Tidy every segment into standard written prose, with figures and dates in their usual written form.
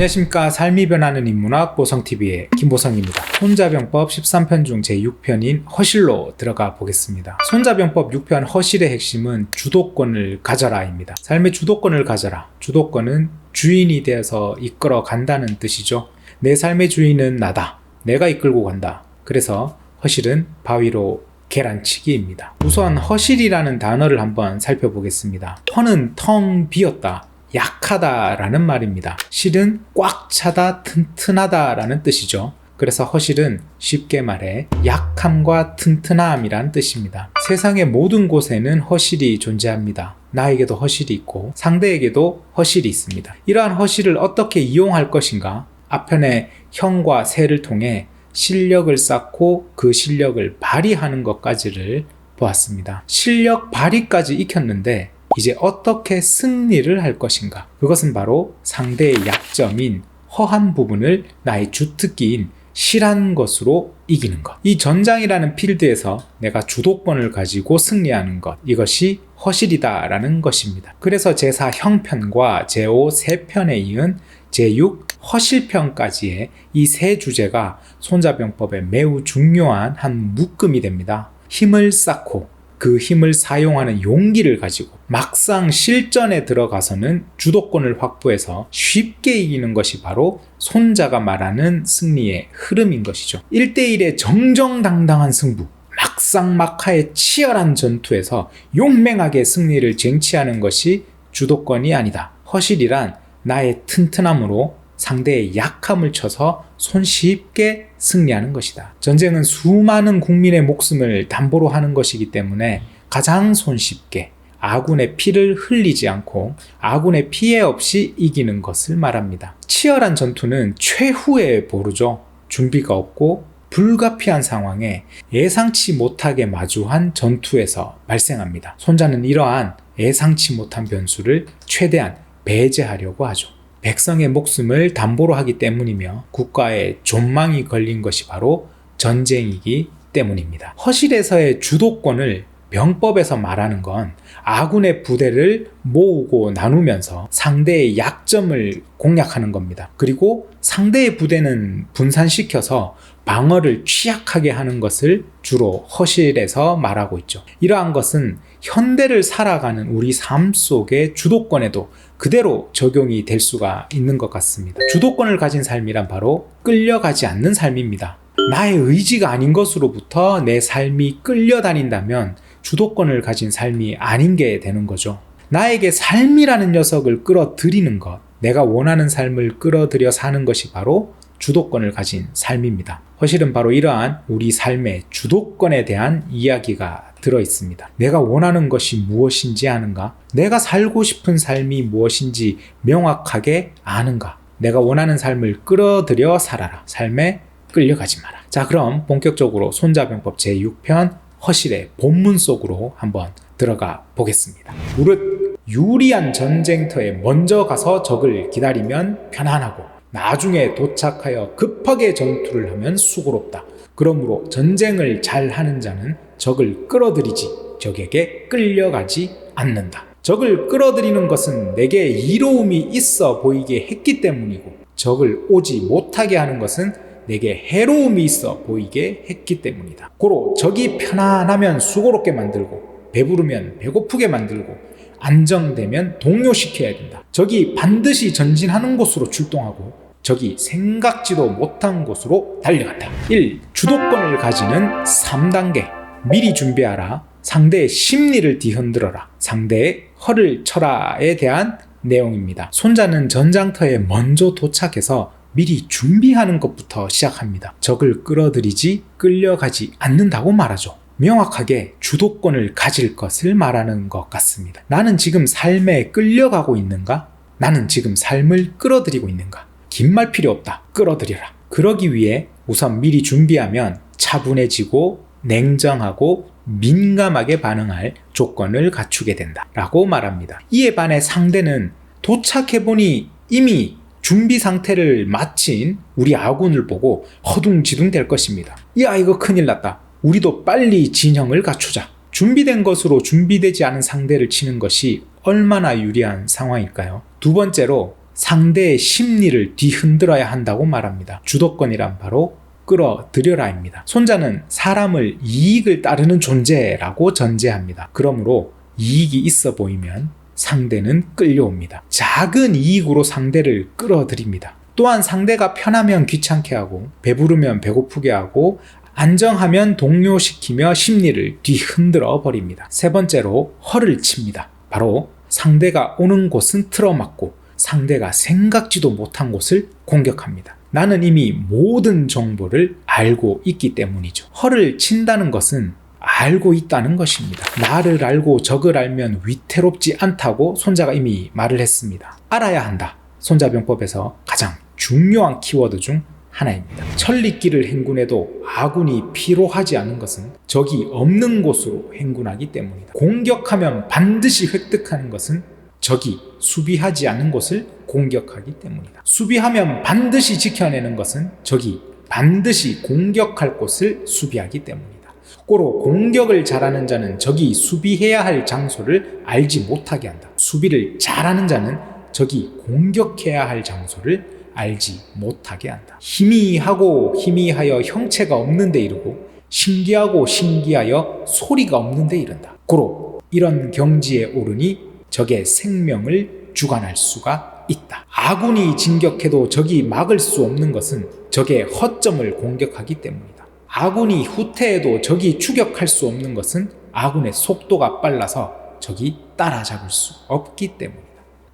안녕하십니까. 삶이 변하는 인문학 보성TV의 김보성입니다. 손자병법 13편 중 제6편인 허실로 들어가 보겠습니다. 손자병법 6편 허실의 핵심은 주도권을 가져라입니다. 삶의 주도권을 가져라. 주도권은 주인이 되어서 이끌어 간다는 뜻이죠. 내 삶의 주인은 나다. 내가 이끌고 간다. 그래서 허실은 바위로 계란치기입니다. 우선 허실이라는 단어를 한번 살펴보겠습니다. 허는 텅 비었다, 약하다 라는 말입니다. 실은 꽉 차다, 튼튼하다 라는 뜻이죠. 그래서 허실은 쉽게 말해 약함과 튼튼함이란 뜻입니다. 세상의 모든 곳에는 허실이 존재합니다. 나에게도 허실이 있고 상대에게도 허실이 있습니다. 이러한 허실을 어떻게 이용할 것인가? 앞편에 형과 세를 통해 실력을 쌓고 그 실력을 발휘하는 것까지를 보았습니다. 실력 발휘까지 익혔는데 이제 어떻게 승리를 할 것인가? 그것은 바로 상대의 약점인 허한 부분을 나의 주특기인 실한 것으로 이기는 것. 이 전장이라는 필드에서 내가 주도권을 가지고 승리하는 것, 이것이 허실이다 라는 것입니다. 그래서 제4 형편과 제5 세편에 이은 제6 허실편까지의 이 세 주제가 손자병법의 매우 중요한 한 묶음이 됩니다. 힘을 쌓고 그 힘을 사용하는 용기를 가지고 막상 실전에 들어가서는 주도권을 확보해서 쉽게 이기는 것이 바로 손자가 말하는 승리의 흐름인 것이죠. 1대1의 정정당당한 승부, 막상막하의 치열한 전투에서 용맹하게 승리를 쟁취하는 것이 주도권이 아니다. 허실이란 나의 튼튼함으로 상대의 약함을 쳐서 손쉽게 승리하는 것이다. 전쟁은 수많은 국민의 목숨을 담보로 하는 것이기 때문에 가장 손쉽게 아군의 피를 흘리지 않고 아군의 피해 없이 이기는 것을 말합니다. 치열한 전투는 최후의 보루죠. 준비가 없고 불가피한 상황에 예상치 못하게 마주한 전투에서 발생합니다. 손자는 이러한 예상치 못한 변수를 최대한 배제하려고 하죠. 백성의 목숨을 담보로 하기 때문이며 국가의 존망이 걸린 것이 바로 전쟁이기 때문입니다. 허실에서의 주도권을 병법에서 말하는 건 아군의 부대를 모으고 나누면서 상대의 약점을 공략하는 겁니다. 그리고 상대의 부대는 분산시켜서 방어를 취약하게 하는 것을 주로 허실에서 말하고 있죠. 이러한 것은 현대를 살아가는 우리 삶 속의 주도권에도 그대로 적용이 될 수가 있는 것 같습니다. 주도권을 가진 삶이란 바로 끌려가지 않는 삶입니다. 나의 의지가 아닌 것으로부터 내 삶이 끌려다닌다면 주도권을 가진 삶이 아닌 게 되는 거죠. 나에게 삶이라는 녀석을 끌어들이는 것, 내가 원하는 삶을 끌어들여 사는 것이 바로 주도권을 가진 삶입니다. 허실은 바로 이러한 우리 삶의 주도권에 대한 이야기가 들어 있습니다. 내가 원하는 것이 무엇인지 아는가? 내가 살고 싶은 삶이 무엇인지 명확하게 아는가? 내가 원하는 삶을 끌어들여 살아라. 삶에 끌려가지 마라. 자, 그럼 본격적으로 손자병법 제6편 허실의 본문 속으로 한번 들어가 보겠습니다. 무릇 유리한 전쟁터에 먼저 가서 적을 기다리면 편안하고 나중에 도착하여 급하게 전투를 하면 수고롭다. 그러므로 전쟁을 잘 하는 자는 적을 끌어들이지 적에게 끌려가지 않는다. 적을 끌어들이는 것은 내게 이로움이 있어 보이게 했기 때문이고 적을 오지 못하게 하는 것은 내게 해로움이 있어 보이게 했기 때문이다. 고로 적이 편안하면 수고롭게 만들고 배부르면 배고프게 만들고 안정되면 동요시켜야 된다. 적이 반드시 전진하는 곳으로 출동하고 적이 생각지도 못한 곳으로 달려간다. 1. 주도권을 가지는 3단계. 미리 준비하라. 상대의 심리를 뒤흔들어라. 상대의 허를 쳐라에 대한 내용입니다. 손자는 전장터에 먼저 도착해서 미리 준비하는 것부터 시작합니다. 적을 끌어들이지 끌려가지 않는다고 말하죠. 명확하게 주도권을 가질 것을 말하는 것 같습니다. 나는 지금 삶에 끌려가고 있는가? 나는 지금 삶을 끌어들이고 있는가? 긴 말 필요 없다. 끌어들여라. 그러기 위해 우선 미리 준비하면 차분해지고 냉정하고 민감하게 반응할 조건을 갖추게 된다 라고 말합니다. 이에 반해 상대는 도착해보니 이미 준비 상태를 마친 우리 아군을 보고 허둥지둥 될 것입니다. 야, 이거 큰일 났다. 우리도 빨리 진영을 갖추자. 준비된 것으로 준비되지 않은 상대를 치는 것이 얼마나 유리한 상황일까요? 두 번째로 상대의 심리를 뒤흔들어야 한다고 말합니다. 주도권이란 바로 끌어들여라입니다. 손자는 사람을 이익을 따르는 존재라고 전제합니다. 그러므로 이익이 있어 보이면 상대는 끌려옵니다. 작은 이익으로 상대를 끌어들입니다. 또한 상대가 편하면 귀찮게 하고 배부르면 배고프게 하고 안정하면 동요시키며 심리를 뒤흔들어 버립니다. 세 번째로 허를 칩니다. 바로 상대가 오는 곳은 틀어막고 상대가 생각지도 못한 곳을 공격합니다. 나는 이미 모든 정보를 알고 있기 때문이죠. 허를 친다는 것은 알고 있다는 것입니다. 나를 알고 적을 알면 위태롭지 않다고 손자가 이미 말을 했습니다. 알아야 한다. 손자병법에서 가장 중요한 키워드 중 하나입니다. 천리길을 행군해도 아군이 피로하지 않은 것은 적이 없는 곳으로 행군하기 때문이다. 공격하면 반드시 획득하는 것은 적이 수비하지 않은 곳을 공격하기 때문이다. 수비하면 반드시 지켜내는 것은 적이 반드시 공격할 곳을 수비하기 때문이다. 고로 공격을 잘하는 자는 적이 수비해야 할 장소를 알지 못하게 한다. 수비를 잘하는 자는 적이 공격해야 할 장소를 알지 못하게 한다. 희미하고 희미하여 형체가 없는 데 이르고 신기하고 신기하여 소리가 없는 데 이른다. 고로 이런 경지에 오르니 적의 생명을 주관할 수가 있다. 아군이 진격해도 적이 막을 수 없는 것은 적의 허점을 공격하기 때문이다. 아군이 후퇴해도 적이 추격할 수 없는 것은 아군의 속도가 빨라서 적이 따라잡을 수 없기 때문이다.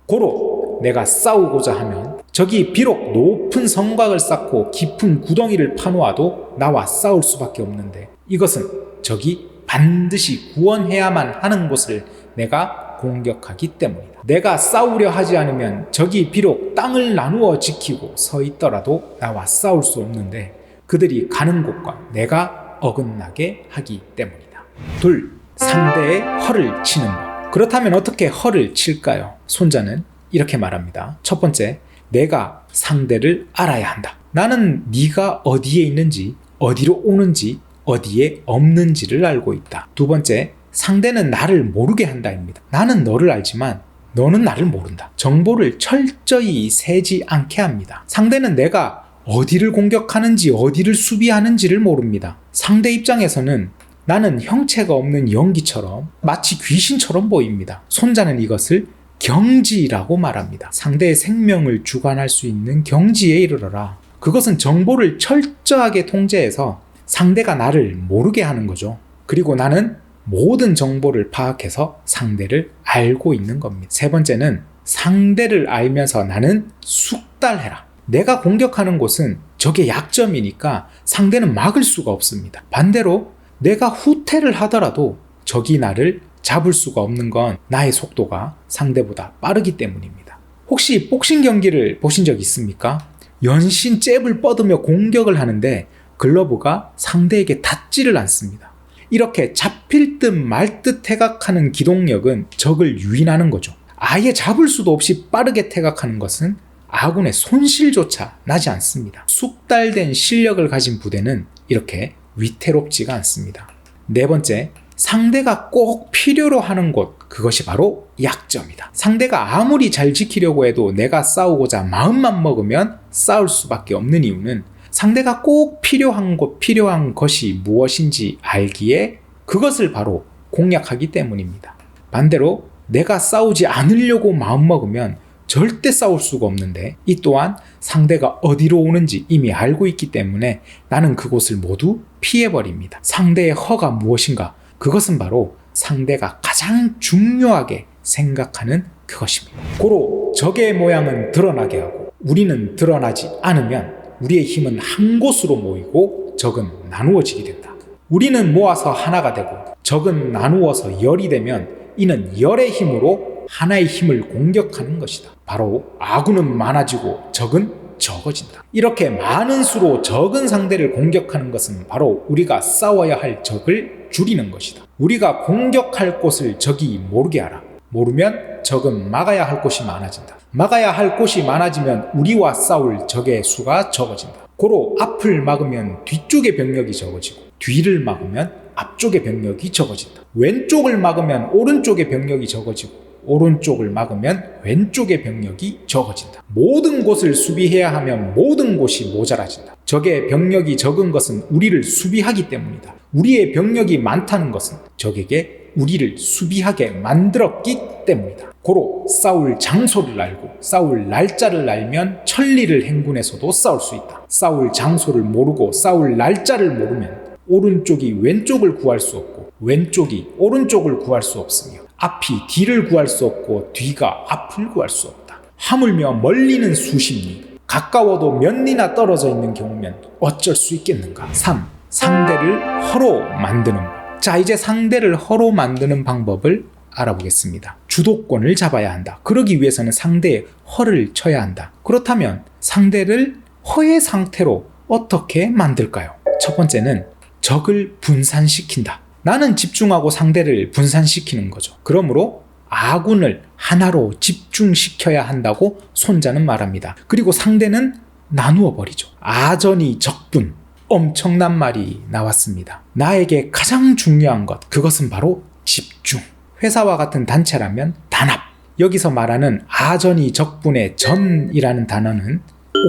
고로 내가 싸우고자 하면 적이 비록 높은 성곽을 쌓고 깊은 구덩이를 파놓아도 나와 싸울 수밖에 없는데 이것은 적이 반드시 구원해야만 하는 곳을 내가 공격하기 때문이다. 내가 싸우려 하지 않으면 적이 비록 땅을 나누어 지키고 서 있더라도 나와 싸울 수 없는데 그들이 가는 곳과 내가 어긋나게 하기 때문이다. 둘, 상대의 허를 치는 법. 그렇다면 어떻게 허를 칠까요? 손자는 이렇게 말합니다. 첫 번째, 내가 상대를 알아야 한다. 나는 네가 어디에 있는지, 어디로 오는지, 어디에 없는지를 알고 있다. 두 번째, 상대는 나를 모르게 한다입니다. 나는 너를 알지만 너는 나를 모른다. 정보를 철저히 세지 않게 합니다. 상대는 내가 어디를 공격하는지 어디를 수비하는지를 모릅니다. 상대 입장에서는 나는 형체가 없는 연기처럼 마치 귀신처럼 보입니다. 손자는 이것을 경지라고 말합니다. 상대의 생명을 주관할 수 있는 경지에 이르러라. 그것은 정보를 철저하게 통제해서 상대가 나를 모르게 하는 거죠. 그리고 나는 모든 정보를 파악해서 상대를 알고 있는 겁니다. 세 번째는 상대를 알면서 나는 숙달해라. 내가 공격하는 곳은 적의 약점이니까 상대는 막을 수가 없습니다. 반대로 내가 후퇴를 하더라도 적이 나를 잡을 수가 없는 건 나의 속도가 상대보다 빠르기 때문입니다. 혹시 복싱 경기를 보신 적 있습니까? 연신 잽을 뻗으며 공격을 하는데 글러브가 상대에게 닿지를 않습니다. 이렇게 잡힐 듯 말 듯 태각하는 기동력은 적을 유인하는 거죠. 아예 잡을 수도 없이 빠르게 태각하는 것은 아군의 손실조차 나지 않습니다. 숙달된 실력을 가진 부대는 이렇게 위태롭지가 않습니다. 네 번째, 상대가 꼭 필요로 하는 곳, 그것이 바로 약점이다. 상대가 아무리 잘 지키려고 해도 내가 싸우고자 마음만 먹으면 싸울 수밖에 없는 이유는 상대가 꼭 필요한 곳, 필요한 것이 무엇인지 알기에 그것을 바로 공략하기 때문입니다. 반대로 내가 싸우지 않으려고 마음먹으면 절대 싸울 수가 없는데 이 또한 상대가 어디로 오는지 이미 알고 있기 때문에 나는 그곳을 모두 피해버립니다. 상대의 허가 무엇인가? 그것은 바로 상대가 가장 중요하게 생각하는 그것입니다. 고로 적의 모양은 드러나게 하고 우리는 드러나지 않으면 우리의 힘은 한 곳으로 모이고 적은 나누어지게 된다. 우리는 모아서 하나가 되고 적은 나누어서 열이 되면 이는 열의 힘으로 하나의 힘을 공격하는 것이다. 바로 아군은 많아지고 적은 적어진다. 이렇게 많은 수로 적은 상대를 공격하는 것은 바로 우리가 싸워야 할 적을 줄이는 것이다. 우리가 공격할 곳을 적이 모르게 하라. 모르면 적은 막아야 할 곳이 많아진다. 막아야 할 곳이 많아지면 우리와 싸울 적의 수가 적어진다. 고로 앞을 막으면 뒤쪽의 병력이 적어지고 뒤를 막으면 앞쪽의 병력이 적어진다. 왼쪽을 막으면 오른쪽의 병력이 적어지고 오른쪽을 막으면 왼쪽의 병력이 적어진다. 모든 곳을 수비해야 하면 모든 곳이 모자라진다. 적의 병력이 적은 것은 우리를 수비하기 때문이다. 우리의 병력이 많다는 것은 적에게 우리를 수비하게 만들었기 때문이다. 고로 싸울 장소를 알고 싸울 날짜를 알면 천리를 행군해서도 싸울 수 있다. 싸울 장소를 모르고 싸울 날짜를 모르면 오른쪽이 왼쪽을 구할 수 없고 왼쪽이 오른쪽을 구할 수 없으며 앞이 뒤를 구할 수 없고 뒤가 앞을 구할 수 없다. 하물며 멀리는 수십 리, 가까워도 몇 리나 떨어져 있는 경우면 어쩔 수 있겠는가. 3. 상대를 허로 만드는 법. 자, 이제 상대를 허로 만드는 방법을 알아보겠습니다. 주도권을 잡아야 한다. 그러기 위해서는 상대의 허를 쳐야 한다. 그렇다면 상대를 허의 상태로 어떻게 만들까요? 첫 번째는 적을 분산시킨다. 나는 집중하고 상대를 분산시키는 거죠. 그러므로 아군을 하나로 집중시켜야 한다고 손자는 말합니다. 그리고 상대는 나누어 버리죠. 아전이 적분, 엄청난 말이 나왔습니다. 나에게 가장 중요한 것, 그것은 바로 집중. 회사와 같은 단체라면 단합. 여기서 말하는 아전이 적분의 전이라는 단어는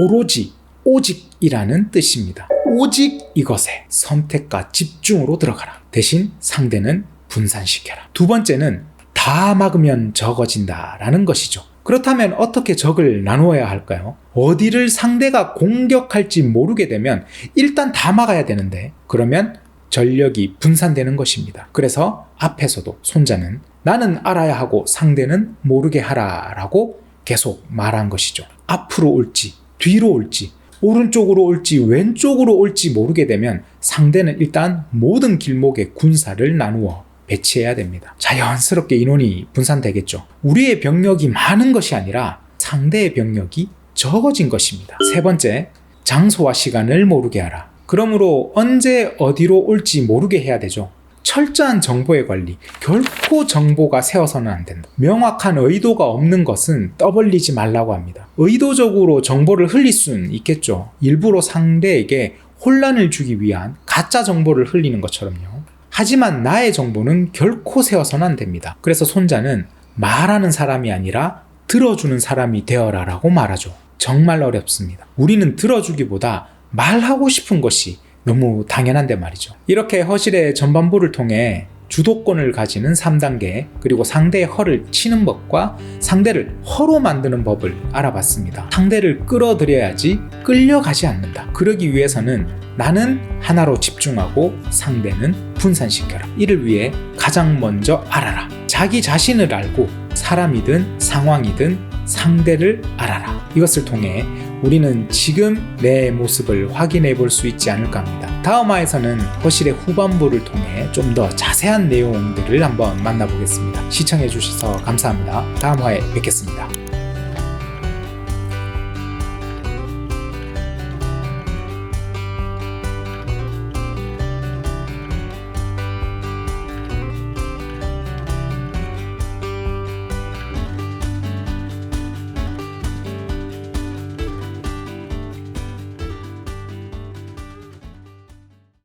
오로지, 오직이라는 뜻입니다. 오직 이것에 선택과 집중으로 들어가라. 대신 상대는 분산시켜라. 두 번째는 다 막으면 적어진다라는 것이죠. 그렇다면 어떻게 적을 나누어야 할까요? 어디를 상대가 공격할지 모르게 되면 일단 다 막아야 되는데 그러면 전력이 분산되는 것입니다. 그래서 앞에서도 손자는 나는 알아야 하고 상대는 모르게 하라라고 계속 말한 것이죠. 앞으로 올지 뒤로 올지 오른쪽으로 올지 왼쪽으로 올지 모르게 되면 상대는 일단 모든 길목에 군사를 나누어 배치해야 됩니다. 자연스럽게 인원이 분산되겠죠. 우리의 병력이 많은 것이 아니라 상대의 병력이 적어진 것입니다. 세 번째, 장소와 시간을 모르게 하라. 그러므로 언제 어디로 올지 모르게 해야 되죠. 철저한 정보의 관리, 결코 정보가 새어서는 안 된다. 명확한 의도가 없는 것은 떠벌리지 말라고 합니다. 의도적으로 정보를 흘릴 수는 있겠죠. 일부러 상대에게 혼란을 주기 위한 가짜 정보를 흘리는 것처럼요. 하지만 나의 정보는 결코 새어서는 안 됩니다. 그래서 손자는 말하는 사람이 아니라 들어주는 사람이 되어라라고 말하죠. 정말 어렵습니다. 우리는 들어주기보다 말하고 싶은 것이 너무 당연한데 말이죠. 이렇게 허실의 전반부를 통해 주도권을 가지는 3단계 그리고 상대의 허를 치는 법과 상대를 허로 만드는 법을 알아봤습니다. 상대를 끌어들여야지 끌려가지 않는다. 그러기 위해서는 나는 하나로 집중하고 상대는 분산시켜라. 이를 위해 가장 먼저 알아라. 자기 자신을 알고 사람이든 상황이든 상대를 알아라. 이것을 통해 우리는 지금 내 모습을 확인해 볼 수 있지 않을까 합니다. 다음 화에서는 허실의 후반부를 통해 좀 더 자세한 내용들을 한번 만나보겠습니다. 시청해 주셔서 감사합니다. 다음 화에 뵙겠습니다.